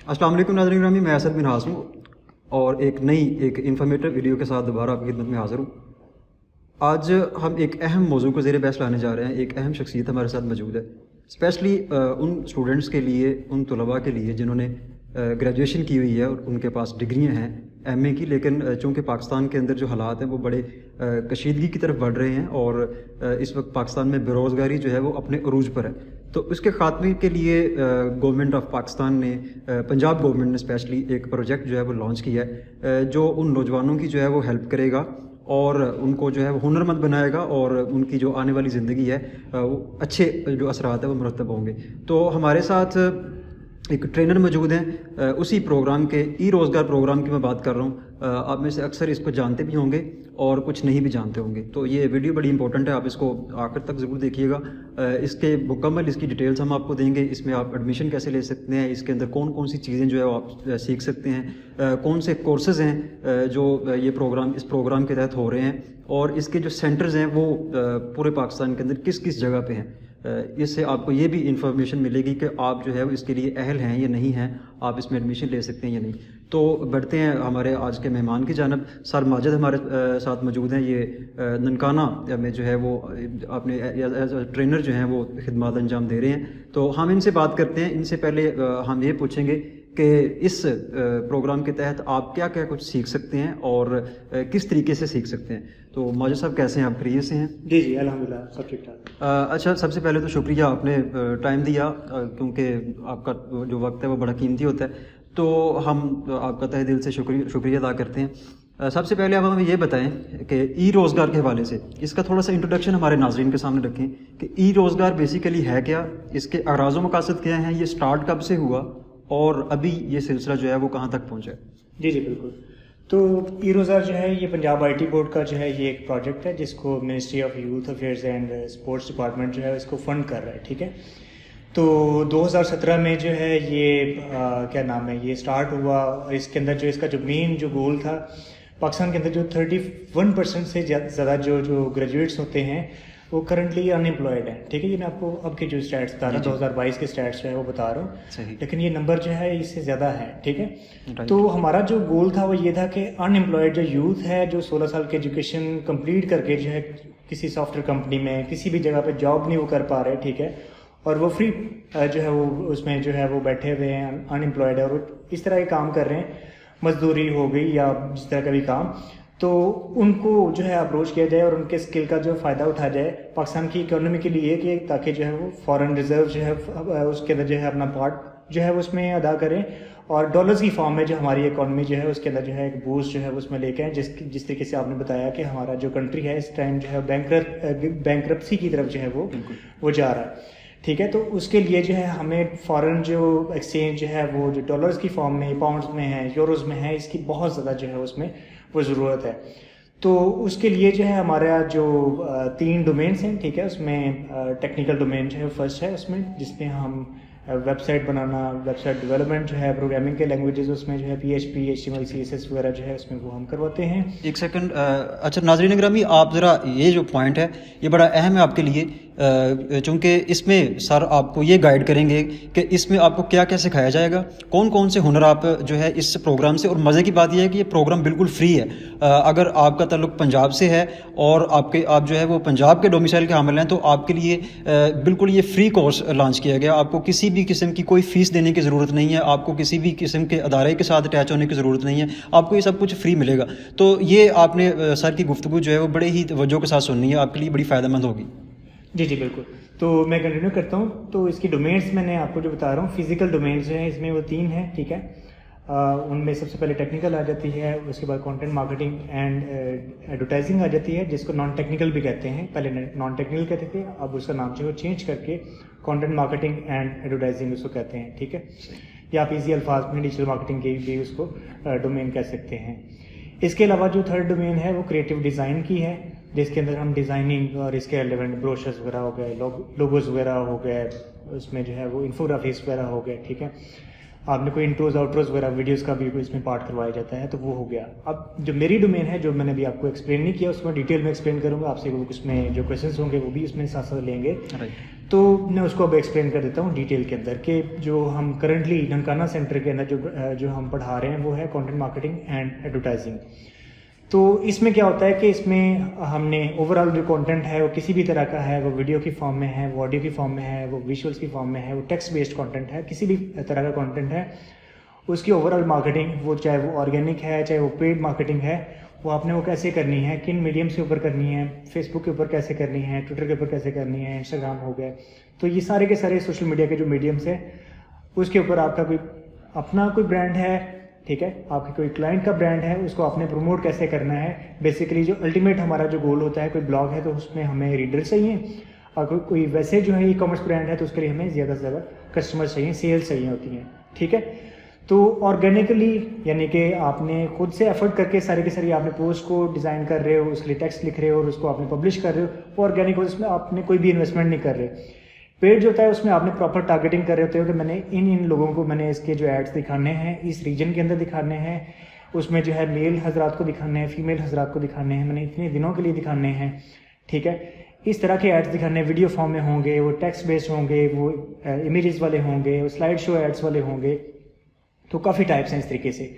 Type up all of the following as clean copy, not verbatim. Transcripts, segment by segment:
अस्सलाम वालेकुम नाज़रीन ग्रामी, मैं असद बिन हास हूँ और एक इन्फॉर्मेटिव वीडियो के साथ दोबारा आपकी खिदमत में हाज़िर हूँ। आज हम एक अहम मौजू को ज़ेर बहस लाने जा रहे हैं। एक अहम शख्सियत हमारे साथ मौजूद है, स्पेशली उन स्टूडेंट्स के लिए, उन तलबा के लिए जिन्होंने ग्रेजुएशन की हुई है और उनके पास डिग्रियाँ हैं एमए की, लेकिन चूँकि पाकिस्तान के अंदर जो हालात हैं वो बड़े कशीदगी की तरफ बढ़ रहे हैं और इस वक्त पाकिस्तान में बेरोज़गारी जो है वो अपने अरूज पर है। तो उसके ख़ात्मे के लिए गवर्नमेंट ऑफ पाकिस्तान ने, पंजाब गवर्नमेंट ने स्पेशली एक प्रोजेक्ट जो है वो लॉन्च किया है जो उन नौजवानों की जो है वो हेल्प करेगा और उनको जो है वो हुनरमंद बनाएगा और उनकी जो आने वाली ज़िंदगी है वो अच्छे जो असरात है वो मुरतब होंगे। तो हमारे साथ एक ट्रेनर मौजूद हैं उसी प्रोग्राम के, ई रोज़गार प्रोग्राम की मैं बात कर रहा हूँ। आप में से अक्सर इसको जानते भी होंगे और कुछ नहीं भी जानते होंगे, तो ये वीडियो बड़ी इंपॉर्टेंट है, आप इसको आखिर तक ज़रूर देखिएगा। इसके मुकम्मल इसकी डिटेल्स हम आपको देंगे। इसमें आप एडमिशन कैसे ले सकते हैं, इसके अंदर कौन कौन सी चीज़ें जो है आप सीख सकते हैं, कौन से कोर्सेज़ हैं जो इस प्रोग्राम के तहत हो रहे हैं, और इसके जो सेंटर्स हैं वो पूरे पाकिस्तान के अंदर किस किस जगह पे हैं। इससे आपको ये भी इंफॉर्मेशन मिलेगी कि आप जो है इसके लिए अहल हैं या नहीं हैं, आप इसमें एडमिशन ले सकते हैं या नहीं। तो बढ़ते हैं हमारे आज के मेहमान की जानब। सर माजिद हमारे साथ मौजूद हैं। ये ननकाना में जो है वो अपने एज ट्रेनर जो हैं वो खिदमत अंजाम दे रहे हैं। तो हम इनसे बात करते हैं। इनसे पहले हम ये पूछेंगे कि इस प्रोग्राम के तहत आप क्या क्या कुछ सीख सकते हैं और किस तरीके से सीख सकते हैं। तो माजिद साहब कैसे हैं आप, खैरियत से हैं? जी जी अल्हम्दुलिल्लाह सब ठीक ठाक। अच्छा, सबसे पहले तो शुक्रिया, आपने टाइम दिया, क्योंकि आपका जो वक्त है वो बड़ा कीमती होता है, तो हम आपका तहे दिल से शुक्रिया अदा करते हैं। सबसे पहले आप हमें ये बताएं कि ई रोज़गार के हवाले से इसका थोड़ा सा इंट्रोडक्शन हमारे नाजरीन के सामने रखें कि ई रोज़गार बेसिकली है क्या, इसके अगराज़ व मकासद क्या हैं, ये स्टार्ट कब से हुआ और अभी ये सिलसिला जो है वो कहाँ तक पहुँचा है। जी जी बिल्कुल। तो ई रोज़गार जो है ये पंजाब आईटी बोर्ड का जो है ये एक प्रोजेक्ट है जिसको ministry of youth affairs and sports department जो है इसको फंड कर रहा है, ठीक है। तो 2017 में जो है ये क्या नाम है, ये स्टार्ट हुआ और इसके अंदर जो इसका जो मेन जो गोल था, पाकिस्तान के अंदर जो 31% से ज़्यादा जो ग्रेजुएट्स होते हैं वो करंटली अनएम्प्लॉयड है, ठीक है। ये मैं आपको अब के जो स्टैट्स बता रहा हूँ 2022 के स्टैट्स जो है वो बता रहा हूँ, लेकिन ये नंबर जो है इससे ज़्यादा है, ठीक है। तो हमारा जो गोल था वो ये था कि अनएम्प्लॉयड जो यूथ है जो 16 साल की एजुकेशन कंप्लीट करके जो है किसी सॉफ्टवेयर कंपनी में किसी भी जगह पे जॉब नहीं वो कर पा रहे, ठीक है, और वो फ्री जो है वो उसमें जो है वो बैठे हुए हैं, अनएम्प्लॉयड है और इस तरह के काम कर रहे हैं, मजदूरी हो गई या जिस तरह का भी काम, तो उनको जो है अप्रोच किया जाए और उनके स्किल का जो फ़ायदा उठाया जाए पाकिस्तान की इकोनॉमी के लिए, कि ताकि जो है वो फॉरेन रिजर्व जो है उसके अंदर जो है अपना पार्ट जो है उसमें अदा करें और डॉलर्स की फॉर्म में जो हमारी इकोनॉमी जो है उसके अंदर जो है एक बूस्ट जो है उसमें लेके आए। जिस तरीके से आपने बताया कि हमारा जो कंट्री है इस टाइम जो है बैंकरप्सी की तरफ जो है वो जा रहा है, ठीक है। तो उसके लिए जो है हमें फॉरेन जो एक्सचेंज जो है वो जो डॉलर्स की फॉर्म में, पाउंड्स में है, यूरोज में है, इसकी बहुत ज़्यादा जो है उसमें वो ज़रूरत है। तो उसके लिए जो है हमारा जो 3 डोमेन्स हैं, ठीक है, उसमें टेक्निकल डोमेन जो है फर्स्ट है उसमें, जिसमें हम वेबसाइट बनाना, वेबसाइट डेवलपमेंट जो है, प्रोग्रामिंग के लैंग्वेजेस उसमें जो है PHP, HTML, CSS वगैरह जो है उसमें वो हम करवाते हैं। एक सेकंड, अच्छा नाज़रीन ग्रामी, आप ज़रा ये जो पॉइंट है ये बड़ा अहम है आपके लिए, चूँकि इसमें सर आपको ये गाइड करेंगे कि इसमें आपको क्या क्या सिखाया जाएगा, कौन कौन से हुनर आप जो है इस प्रोग्राम से, और मज़े की बात यह है कि ये प्रोग्राम बिल्कुल फ्री है। अगर आपका ताल्लुक पंजाब से है और आप जो है वो पंजाब के डोमिसाइल के हामिल हैं, तो आपके लिए बिल्कुल ये फ्री कोर्स लॉन्च किया गया। आपको किसी भी किस्म की कोई फ़ीस देने की ज़रूरत नहीं है, आपको किसी भी किस्म के अदारे के साथ अटैच होने की ज़रूरत नहीं है, आपको ये सब कुछ फ्री मिलेगा। तो ये आपने सर की गुफ्तगू जो है वो बड़े ही तवज्जो के साथ सुननी है, आपके लिए बड़ी फ़ायदेमंद होगी। जी जी बिल्कुल। तो मैं कंटिन्यू करता हूँ। तो इसकी डोमेन्स मैंने आपको जो बता रहा हूँ, फिजिकल डोमेन्स जो हैं इसमें वो 3 हैं, ठीक है। उनमें सबसे पहले टेक्निकल आ जाती है, उसके बाद कंटेंट मार्केटिंग एंड एडवर्टाइजिंग आ जाती है, जिसको नॉन टेक्निकल भी कहते हैं। पहले नॉन टेक्निकल कहते थे, अब उसका नाम जो है चेंज करके कंटेंट मार्केटिंग एंड एडवर्टाइजिंग उसको कहते हैं, ठीक है। या आप इजी अल्फाज में डिजिटल मार्केटिंग के भी उसको डोमेन कह सकते हैं। इसके अलावा जो थर्ड डोमेन है वो क्रिएटिव डिज़ाइन की है, जिसके अंदर हम डिज़ाइनिंग और इसके रिलेवेंट ब्रोशर्स वगैरह हो गए, लोगोस वगैरह हो गए, उसमें जो है वो इन्फोग्राफिक्स वगैरह हो गए, ठीक है। आपने कोई इंट्रोज आउट्रोज वगैरह वीडियोस का भी इसमें पार्ट करवाया जाता है, तो वो हो गया। अब जो मेरी डोमेन है, जो मैंने अभी आपको एक्सप्लेन नहीं किया, उसमें डिटेल में एक्सप्लेन करूँगा आपसे, उसमें जो क्वेश्चंस होंगे वो भी उसमें साथ साथ लेंगे। तो मैं उसको अब एक्सप्लेन कर देता हूँ डिटेल के अंदर कि जो हम करंटली ननकाना सेंटर के अंदर जो हम पढ़ा रहे हैं वो है कंटेंट मार्केटिंग एंड एडवर्टाइजिंग। तो इसमें क्या होता है कि इसमें हमने ओवरऑल जो कंटेंट है वो किसी भी तरह का है, वो वीडियो की फॉर्म में है, वो ऑडियो की फॉर्म में है, वो विजुअल्स की फॉर्म में है, वो टेक्स्ट बेस्ड कंटेंट है, किसी भी तरह का कंटेंट है, उसकी ओवरऑल मार्केटिंग, वो चाहे वो ऑर्गेनिक है चाहे वो पेड मार्केटिंग है, वो आपने वो कैसे करनी है, किन मीडियम्स के ऊपर करनी है, फेसबुक के ऊपर कैसे करनी है, ट्विटर के ऊपर कैसे करनी है, इंस्टाग्राम हो गया। तो ये सारे के सारे सोशल मीडिया के जो मीडियम्स है उसके ऊपर आपका कोई अपना कोई ब्रांड है, ठीक है, आपके कोई क्लाइंट का ब्रांड है, उसको आपने प्रमोट कैसे करना है। बेसिकली जो अल्टीमेट हमारा जो गोल होता है, कोई ब्लॉग है तो उसमें हमें रीडर चाहिए, और कोई वैसे जो है ई कॉमर्स ब्रांड है तो उसके लिए हमें ज़्यादा से ज़्यादा कस्टमर चाहिए, सेल्स चाहिए होती हैं, ठीक है। तो ऑर्गेनिकली यानी कि आपने खुद से एफर्ट करके सारी की सारी आपने पोस्ट को डिज़ाइन कर रहे हो, उसके लिए टेक्स्ट लिख रहे हो और उसको आपने पब्लिश कर रहे हो, वो ऑर्गेनिक हो, उसमें आपने कोई भी इन्वेस्टमेंट नहीं कर रहे। पेड जो होता है उसमें आपने प्रॉपर टारगेटिंग कर रहे होते हो कि मैंने इन लोगों को मैंने इसके जो एड्स दिखाने हैं, इस रीजन के अंदर दिखाने हैं, उसमें जो है मेल हजरात को दिखाने हैं, फीमेल हजरात को दिखाने हैं, मैंने इतने दिनों के लिए दिखाने हैं, ठीक है। इस तरह के एड्स दिखाने, वीडियो फॉर्म में होंगे, वो टेक्स्ट बेस्ड होंगे, वो इमेजेस वाले होंगे, वो स्लाइड शो एड्स वाले होंगे। तो काफ़ी टाइप्स हैं इस तरीके से,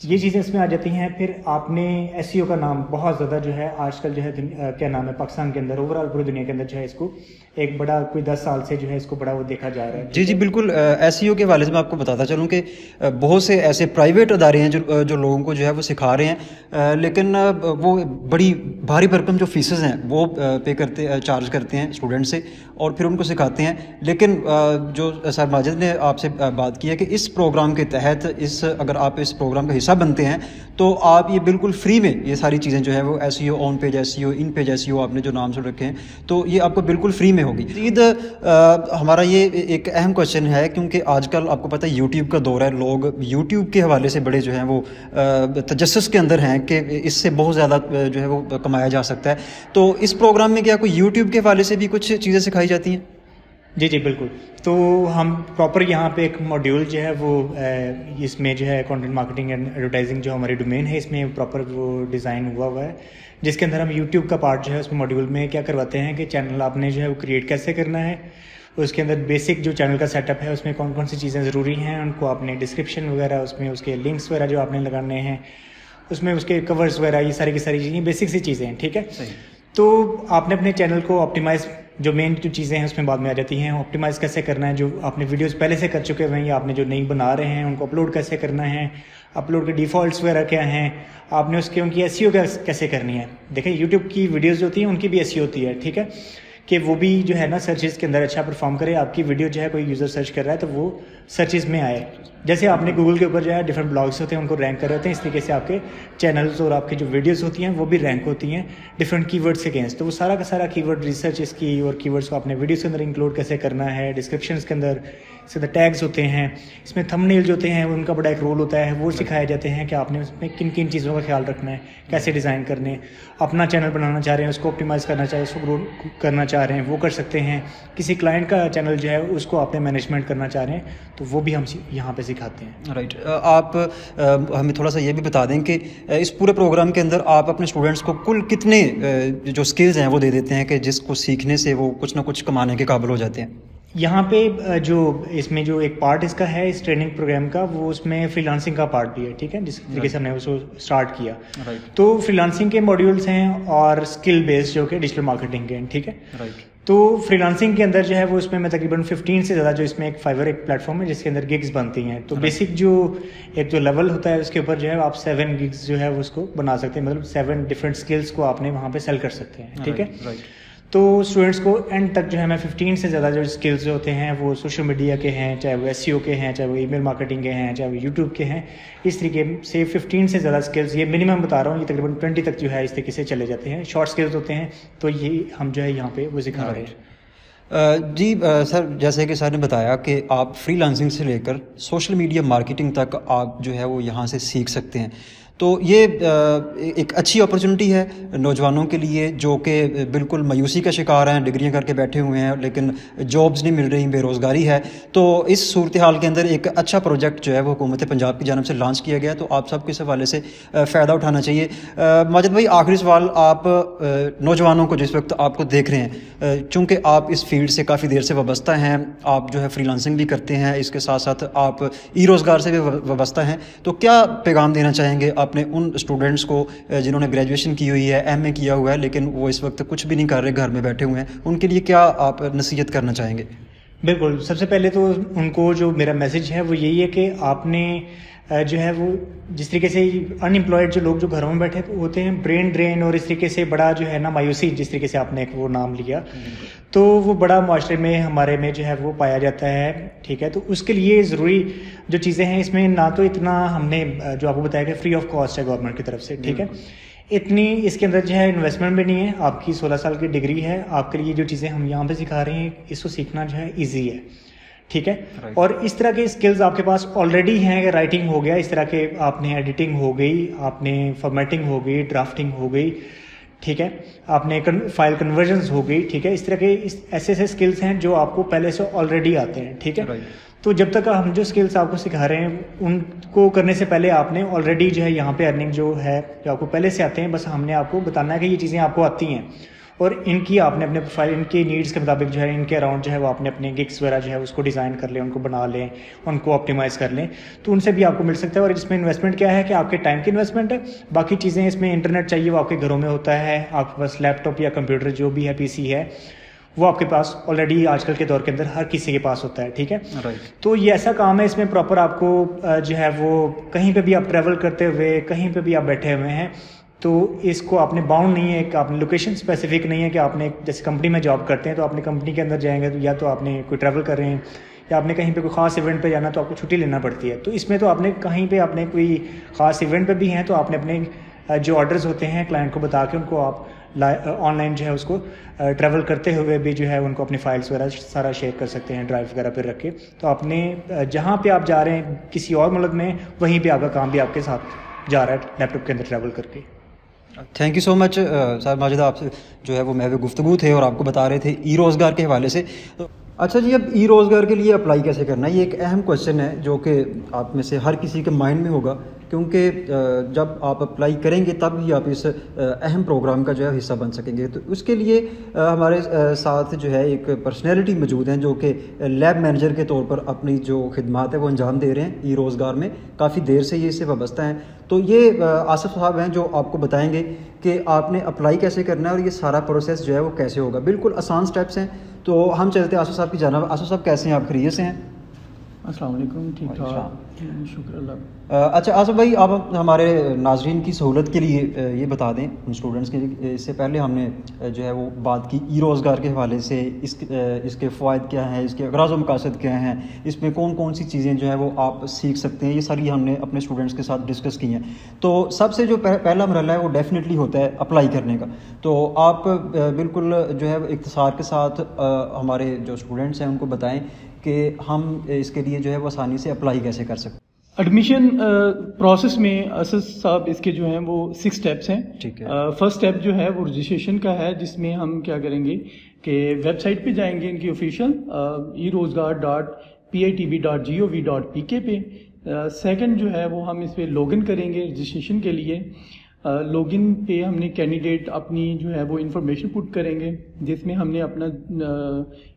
ये चीज़ें इसमें आ जाती हैं। फिर आपने एसईओ का नाम बहुत ज़्यादा जो है आजकल जो है क्या नाम है पाकिस्तान के अंदर, ओवरऑल पूरी दुनिया के अंदर जो है इसको एक बड़ा कोई 10 साल से जो है इसको बड़ा वो देखा जा रहा है। जी बिल्कुल। एसईओ के हवाले से मैं आपको बताता चलूँ कि बहुत से ऐसे प्राइवेट अदारे हैं जो लोगों को जो है वो सिखा रहे हैं, लेकिन वो बड़ी भारी भरकम जो फीसेस हैं वो चार्ज करते हैं स्टूडेंट से और फिर उनको सिखाते हैं। लेकिन जो सर माजिद ने आपसे बात की है कि इस प्रोग्राम के तहत अगर आप इस प्रोग्राम का हिस्सा बनते हैं तो आप ये बिल्कुल फ्री में ये सारी चीज़ें जो है वो SEO, on page SEO, in page SEO आपने जो नाम सुन रखे हैं, तो ये आपको बिल्कुल फ्री में होगी। ईद हमारा ये एक अहम क्वेश्चन है क्योंकि आजकल आपको पता है यूट्यूब का दौर है, लोग यूट्यूब के हवाले से बड़े जो हैं वो तजस्सुस के अंदर हैं कि इससे बहुत ज़्यादा जो है वो कमाया जा सकता है। तो इस प्रोग्राम में क्या कोई यूट्यूब के हवाले से भी कुछ चीज़ें सिखाई जाती हैं? जी बिल्कुल। तो हम प्रॉपर यहाँ पे एक मॉड्यूल जो है वो इसमें जो है कंटेंट मार्केटिंग एंड एडवर्टाइजिंग जो हमारी डोमेन है इसमें प्रॉपर वो डिज़ाइन हुआ है, जिसके अंदर हम यूट्यूब का पार्ट जो है उसमें मॉड्यूल में क्या करवाते हैं कि चैनल आपने जो है वो क्रिएट कैसे करना है, उसके अंदर बेसिक जो चैनल का सेटअप है उसमें कौन कौन सी चीज़ें ज़रूरी हैं, उनको आपने डिस्क्रिप्शन वगैरह उसमें उसके लिंक्स वगैरह जो आपने लगाने हैं, उसमें उसके कवर्स वगैरह, ये सारी की सारी चीज़ें बेसिक सी चीज़ें हैं, ठीक है। तो आपने अपने चैनल को ऑप्टिमाइज़, जो मेन जो चीज़ें हैं उसमें बाद में आ जाती हैं, ऑप्टिमाइज़ कैसे करना है, जो आपने वीडियोस पहले से कर चुके हुए हैं या आपने जो नई बना रहे हैं उनको अपलोड कैसे करना है, अपलोड के डिफ़ॉल्ट्स वगैरह क्या हैं, आपने उनकी एसईओ कैसे करनी है। देखिए यूट्यूब की वीडियोज़ जो होती हैं उनकी भी एसईओ होती है, ठीक है, कि वो भी जो है ना सर्चेज़ के अंदर अच्छा परफॉर्म करे, आपकी वीडियो जो है कोई यूज़र सर्च कर रहा है तो वो सर्चेज़ में आए। जैसे आपने गूगल के ऊपर जो है डिफरेंट ब्लॉग्स होते हैं उनको रैंक कर रहे होते हैं, इस तरीके से आपके चैनल्स और आपकी जो वीडियोस होती हैं वो भी रैंक होती हैं डिफरेंट कीवर्ड्स के अगेंस्ट। तो वो सारा का सारा कीवर्ड रिसर्च इसकी और कीवर्ड्स को आपने वीडियोस के अंदर इंक्लूड कैसे करना है, डिस्क्रिप्शन के अंदर इसके अंदर टैग्स होते हैं, इसमें थंबनेल जो होते हैं उनका बड़ा एक रोल होता है, वो सिखाए जाते हैं कि आपने उसमें किन किन चीज़ों का ख्याल रखना है, कैसे डिज़ाइन करने। अपना चैनल बनाना चाह रहे हैं, उसको ऑप्टिमाइज़ करना चाह रहे हैं, उसको ग्रो करना चाह रहे हैं, वो कर सकते हैं। किसी क्लाइंट का चैनल जो है उसको आपने मैनेजमेंट करना चाह रहे हैं तो वो भी हम यहाँ पे सिखाते हैं। राइट। आप हमें थोड़ा सा ये भी बता दें कि इस पूरे प्रोग्राम के अंदर आप अपने स्टूडेंट्स को कुल कितने जो स्किल्स हैं वो दे देते हैं कि जिसको सीखने से वो कुछ ना कुछ कमाने के काबिल हो जाते हैं? यहाँ पे जो इसमें जो एक पार्ट इसका है इस ट्रेनिंग प्रोग्राम का, वो उसमें फ्रीलांसिंग का पार्ट भी है, ठीक है, जिस तरीके से हमने उसको स्टार्ट किया। तो फ्रीलांसिंग के मॉड्यूल्स हैं और स्किल बेस्ड जो कि डिजिटल मार्केटिंग के हैं, ठीक है। तो फ्रीलांसिंग के अंदर जो है वो इसमें मैं तकरीबन 15 से ज़्यादा, जो इसमें एक फाइवर एक प्लेटफॉर्म है जिसके अंदर गिग्स बनती हैं। तो बेसिक जो एक जो लेवल होता है उसके ऊपर जो है आप 7 गिग्स जो है वो उसको बना सकते हैं, मतलब 7 डिफरेंट स्किल्स को आपने वहाँ पे सेल कर सकते हैं, ठीक है। तो स्टूडेंट्स को एंड तक जो है मैं 15 से ज़्यादा जो स्किल्स जो होते हैं वो सोशल मीडिया के हैं, चाहे वो एसईओ के हैं, चाहे वो ईमेल मार्केटिंग के हैं, चाहे वो यूट्यूब के हैं, इस तरीके से 15 से ज़्यादा स्किल्स, ये मिनिमम बता रहा हूँ, ये तकरीबन 20 तक जो है इस तरीके से चले जाते हैं। शॉर्ट स्किल्स होते हैं, तो ये हम जो है यहाँ पे वो सिखा रहे हैं। जी सर, जैसे कि सर ने बताया कि आप फ्रीलांसिंग से लेकर सोशल मीडिया मार्केटिंग तक आप जो है वो यहाँ से सीख सकते हैं। तो ये एक अच्छी अपॉर्चुनिटी है नौजवानों के लिए जो कि बिल्कुल मायूसी का शिकार हैं, डिग्रियां करके बैठे हुए हैं लेकिन जॉब्स नहीं मिल रही, बेरोज़गारी है। तो इस सूरत हाल के अंदर एक अच्छा प्रोजेक्ट जो है वो हुकूमत पंजाब की जानिब से लॉन्च किया गया, तो आप सबको इस हवाले से फ़ायदा उठाना चाहिए। माजिद भाई, आखिरी सवाल, आप नौजवानों को जिस वक्त आपको देख रहे हैं, चूँकि आप इस फील्ड से काफ़ी देर से वाबस्ता हैं, आप जो है फ्रीलांसिंग भी करते हैं, इसके साथ साथ आप ई रोज़गार से भी वाबस्ता हैं, तो क्या पैगाम देना चाहेंगे अपने उन स्टूडेंट्स को जिन्होंने ग्रेजुएशन की हुई है, एमए किया हुआ है, लेकिन वो इस वक्त कुछ भी नहीं कर रहे, घर में बैठे हुए हैं, उनके लिए क्या आप नसीहत करना चाहेंगे? बिल्कुल, सबसे पहले तो उनको जो मेरा मैसेज है वो यही है कि आपने जो है वो जिस तरीके से अनएम्प्लॉयड जो लोग जो घरों में बैठे होते हैं, ब्रेन ड्रेन और इस तरीके से बड़ा जो है ना मायूसी, जिस तरीके से आपने एक वो नाम लिया, तो वो बड़ा माशरे में हमारे में जो है वो पाया जाता है। ठीक है, तो उसके लिए ज़रूरी जो चीज़ें हैं इसमें ना तो इतना हमने जो आपको बताया कि फ्री ऑफ कॉस्ट है गवर्नमेंट की तरफ से, ठीक है, इतनी इसके अंदर जो है इन्वेस्टमेंट भी नहीं है। आपकी 16 साल की डिग्री है, आपके लिए जो चीज़ें हम यहाँ पे सिखा रहे हैं इसको सीखना जो है ईजी है, ठीक है। और इस तरह के स्किल्स आपके पास ऑलरेडी हैं, राइटिंग हो गया, इस तरह के आपने एडिटिंग हो गई, आपने फॉर्मेटिंग हो गई, ड्राफ्टिंग हो गई, ठीक है, आपने फाइल कन्वर्जन्स हो गई, ठीक है, इस तरह के ऐसे ऐसे स्किल्स हैं जो आपको पहले से ऑलरेडी आते हैं, ठीक है। तो जब तक हम जो स्किल्स आपको सिखा रहे हैं उनको करने से पहले आपने ऑलरेडी जो है यहाँ पे अर्निंग जो है जो आपको पहले से आते हैं, बस हमने आपको बताना है कि ये चीज़ें आपको आती हैं और इनकी आपने अपने प्रोफाइल, इनके नीड्स के मुताबिक जो है इनके अराउंड जो है वो आपने अपने गिग्स वगैरह जो है उसको डिज़ाइन कर लें, उनको बना लें, उनको ऑप्टिमाइज़ कर लें, तो उनसे भी आपको मिल सकता है। और इसमें इन्वेस्टमेंट क्या है कि आपके टाइम की इन्वेस्टमेंट है, बाकी चीज़ें इसमें इंटरनेट चाहिए वो आपके घरों में होता है, आपके पास लैपटॉप या कंप्यूटर जो भी है, पीसी है, वो आपके पास ऑलरेडी आजकल के दौर के अंदर हर किसी के पास होता है, ठीक है। तो ये ऐसा काम है, इसमें प्रॉपर आपको जो है वो कहीं पे भी आप ट्रैवल करते हुए, कहीं पे भी आप बैठे हुए हैं, तो इसको आपने बाउंड नहीं है कि आपने लोकेशन स्पेसिफिक नहीं है कि आपने जैसे कंपनी में जॉब करते हैं तो आपने कंपनी के अंदर जाएंगे तो या तो आपने कोई ट्रैवल कर रहे हैं या आपने कहीं पे कोई ख़ास इवेंट पे जाना तो आपको छुट्टी लेना पड़ती है। तो इसमें तो आपने कहीं पे आपने कोई ख़ास इवेंट पे भी हैं तो आपने अपने जो ऑर्डर्स होते हैं क्लाइंट को बता के उनको आप ऑनलाइन जो है उसको ट्रैवल करते हुए भी जो है उनको अपनी फाइल्स वगैरह सारा शेयर कर सकते हैं ड्राइव वगैरह पर रख के। तो आपने जहाँ पे आप जा रहे हैं किसी और मुल्क में, वहीं पे आपका काम भी आपके साथ जा रहा है लैपटॉप के अंदर ट्रैवल करके। Thank you so much sir Majid, आपसे जो है वो महवे गुफ्तगू थे और आपको बता रहे थे ई रोज़गार के हवाले से। तो अच्छा जी, अब ई रोज़गार के लिए अप्लाई कैसे करना है, ये एक अहम क्वेश्चन है जो कि आप में से हर किसी के माइंड में होगा, क्योंकि जब आप अप्लाई करेंगे तब ही आप इस अहम प्रोग्राम का जो है हिस्सा बन सकेंगे। तो उसके लिए हमारे साथ जो है एक पर्सनैलिटी मौजूद हैं जो कि लैब मैनेजर के तौर पर अपनी जो खिदमात है वो अंजाम दे रहे हैं ई रोज़गार में, काफ़ी देर से ये इससे वाबस्ता हैं। तो ये आसिफ साहब हैं जो आपको बताएंगे कि आपने अप्लाई कैसे करना है और ये सारा प्रोसेस जो है वो कैसे होगा। बिल्कुल आसान स्टेप्स हैं, तो हम चलते हैं आसिफ साहब की जानिब। आसिफ साहब कैसे हैं आप, खैरियत से हैं? अस्सलाम वालेकुम, ठीक ठाक, शुक्र अल्लाह। अच्छा आसिफ भाई, आप हमारे नाजरीन की सहूलत के लिए ये बता दें उन स्टूडेंट्स के लिए, इससे पहले हमने जो है वो बात की ई रोज़गार के हवाले से, इसके फ़ायदे क्या हैं, इसके अगराज़ व मकासद क्या हैं, इसमें कौन कौन सी चीज़ें जो है वो आप सीख सकते हैं, ये सारी हमने अपने स्टूडेंट्स के साथ डिस्कस की हैं। तो सबसे जो पहला मरहला है वो डेफिनेटली होता है अप्लाई करने का। तो आप बिल्कुल जो है इख्तिसार के साथ हमारे जो स्टूडेंट्स हैं उनको बताएँ कि हम इसके लिए जो है वो आसानी से अप्लाई कैसे कर सकते हैं। एडमिशन प्रोसेस में असद साहब इसके जो हैं वो 6 स्टेप्स हैं। ठीक है। फर्स्ट स्टेप जो है वो रजिस्ट्रेशन का है, जिसमें हम क्या करेंगे कि वेबसाइट पे जाएंगे इनकी ऑफिशियल erozgar.pitb.gov.pk पे। सेकंड जो है वो हम इस पर लॉगिन करेंगे रजिस्ट्रेशन के लिए। लॉगिन पे हमने कैंडिडेट अपनी जो है वो इन्फॉर्मेशन पुट करेंगे, जिसमें हमने अपना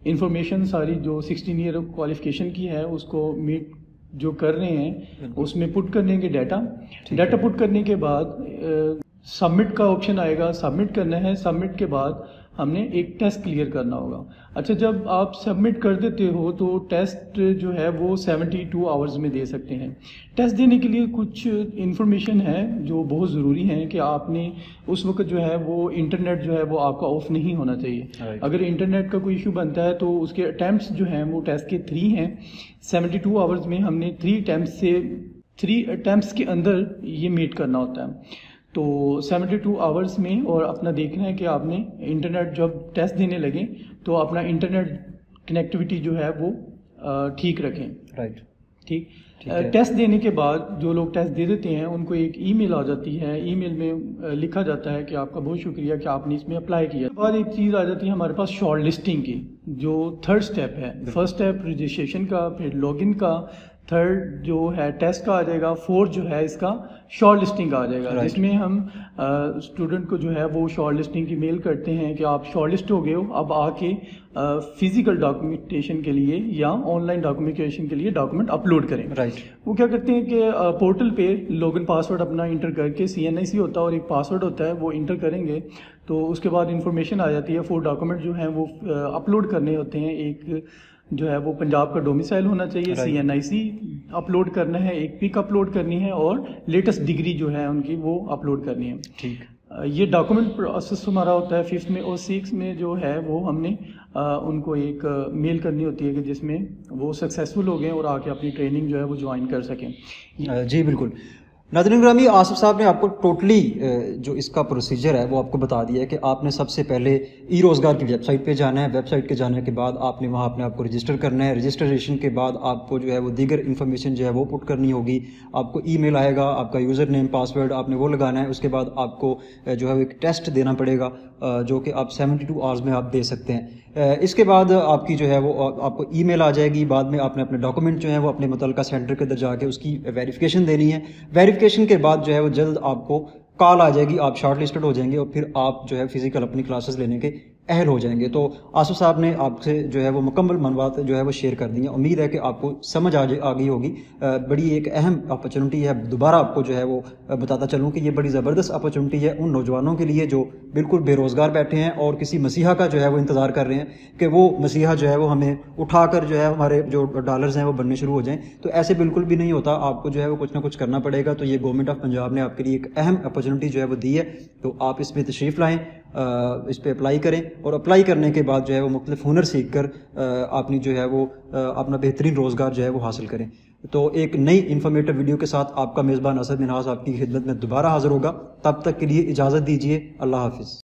इन्फॉर्मेशन सारी जो 16 ईयर क्वालिफिकेशन की है उसको मीट जो कर रहे हैं उसमें पुट करने के डाटा पुट करने के बाद सबमिट का ऑप्शन आएगा, सबमिट करना है। सबमिट के बाद हमने एक टेस्ट क्लियर करना होगा। अच्छा, जब आप सबमिट कर देते हो तो टेस्ट जो है वो 72 आवर्स में दे सकते हैं। टेस्ट देने के लिए कुछ इन्फॉर्मेशन है जो बहुत ज़रूरी है कि आपने उस वक्त जो है वो इंटरनेट जो है वो आपका ऑफ नहीं होना चाहिए। अगर इंटरनेट का कोई इशू बनता है तो उसके अटैम्प्ट्स जो हैं वो टेस्ट के 3 हैं। 72 आवर्स में हमने 3 अटैम्प्ट्स के अंदर ये मीट करना होता है। तो 72 आवर्स में और अपना देखना है कि आपने इंटरनेट जब टेस्ट देने लगे तो अपना इंटरनेट कनेक्टिविटी जो है वो ठीक रखें। राइट, ठीक। टेस्ट देने के बाद जो लोग टेस्ट दे देते हैं उनको एक ईमेल आ जाती है। ईमेल में लिखा जाता है कि आपका बहुत शुक्रिया कि आपने इसमें अप्लाई किया। उसके बाद एक चीज़ आ जाती है हमारे पास शॉर्ट लिस्टिंग की, जो थर्ड स्टेप है। फर्स्ट स्टेप रजिस्ट्रेशन का, फिर लॉगिन का, थर्ड जो है टेस्ट का आ जाएगा, फोर्थ जो है इसका शॉर्ट लिस्टिंग का आ जाएगा, जिसमें हम स्टूडेंट को जो है वो शॉर्ट लिस्टिंग की मेल करते हैं कि आप शॉर्ट लिस्ट हो गए हो, अब आके फिजिकल डॉक्यूमेंटेशन के लिए या ऑनलाइन डॉक्यूमेंटेशन के लिए डॉक्यूमेंट अपलोड करें। वो क्या करते हैं कि पोर्टल पे लॉगिन पासवर्ड अपना इंटर करके, CNIC होता है और एक पासवर्ड होता है, वो इंटर करेंगे तो उसके बाद इंफॉर्मेशन आ जाती है। 4 डॉक्यूमेंट जो हैं वो अपलोड करने होते हैं। एक जो है वो पंजाब का डोमिसाइल होना चाहिए, CNIC अपलोड करना है, एक पिक अपलोड करनी है और लेटेस्ट डिग्री जो है उनकी वो अपलोड करनी है। ठीक। ये डॉक्यूमेंट प्रोसेस हमारा होता है 5th में, और 6th में जो है वो हमने उनको एक मेल करनी होती है कि जिसमें वो सक्सेसफुल हो गए और आके अपनी ट्रेनिंग जो है वो ज्वाइन कर सकें। जी बिल्कुल। नाज़रीन ग्रामी, आसिफ साहब ने आपको टोटली जो इसका प्रोसीजर है वो आपको बता दिया है कि आपने सबसे पहले ई-रोज़गार की वेबसाइट पे जाना है। वेबसाइट के जाने के बाद आपने वहाँ अपने आप को रजिस्टर करना है। रजिस्ट्रेशन के बाद आपको जो है वो दीगर इन्फॉर्मेशन जो है वो पुट करनी होगी। आपको ईमेल आएगा, आपका यूज़र नेम पासवर्ड आपने वो लगाना है। उसके बाद आपको जो है वो एक टेस्ट देना पड़ेगा जो कि आप 72 आवर्स में आप दे सकते हैं। इसके बाद आपकी जो है वो आपको ईमेल आ जाएगी। बाद में आपने अपने डॉक्यूमेंट जो है वो अपने मुतल्लिका सेंटर के अंदर जाके उसकी वेरिफिकेशन देनी है। वेरिफिकेशन के बाद जो है वो जल्द आपको कॉल आ जाएगी, आप शॉर्ट लिस्टेड हो जाएंगे और फिर आप जो है फिजिकल अपनी क्लासेस लेने के अहल हो जाएंगे। तो आसिफ साहब ने आपसे जो है वो मुकम्मल मालूमात जो है वो शेयर कर दी हैं। उम्मीद है कि आपको समझ आ गई होगी। बड़ी एक अहम अपॉर्चुनिटी है। दोबारा आपको जो है वो बताता चलूँ कि ये बड़ी ज़बरदस्त अपॉर्चुनिटी है उन नौजवानों के लिए जो बिल्कुल बेरोज़गार बैठे हैं और किसी मसीहा का जो है वो इंतज़ार कर रहे हैं कि वो मसीहा जो है वो हमें उठाकर जो है हमारे जो डॉलर्स हैं वो बनने शुरू हो जाएँ। तो ऐसे बिल्कुल भी नहीं होता। आपको जो है वो कुछ ना कुछ करना पड़ेगा। तो ये गवर्नमेंट ऑफ पंजाब ने आपके लिए एक अहम अपॉर्चुनिटी जो है वो दी है। तो आप इसमें तशरीफ़ लाएँ, इस पर अप्लाई करें और अप्लाई करने के बाद जो है वो मुख्तलिफ हुनर सीख कर अपनी जो है वो अपना बेहतरीन रोज़गार जो है वो हासिल करें। तो एक नई इन्फॉर्मेटिव वीडियो के साथ आपका मेज़बान असद मिनहास आपकी खिदमत में दोबारा हाज़िर होगा। तब तक के लिए इजाज़त दीजिए। अल्लाह हाफिज़।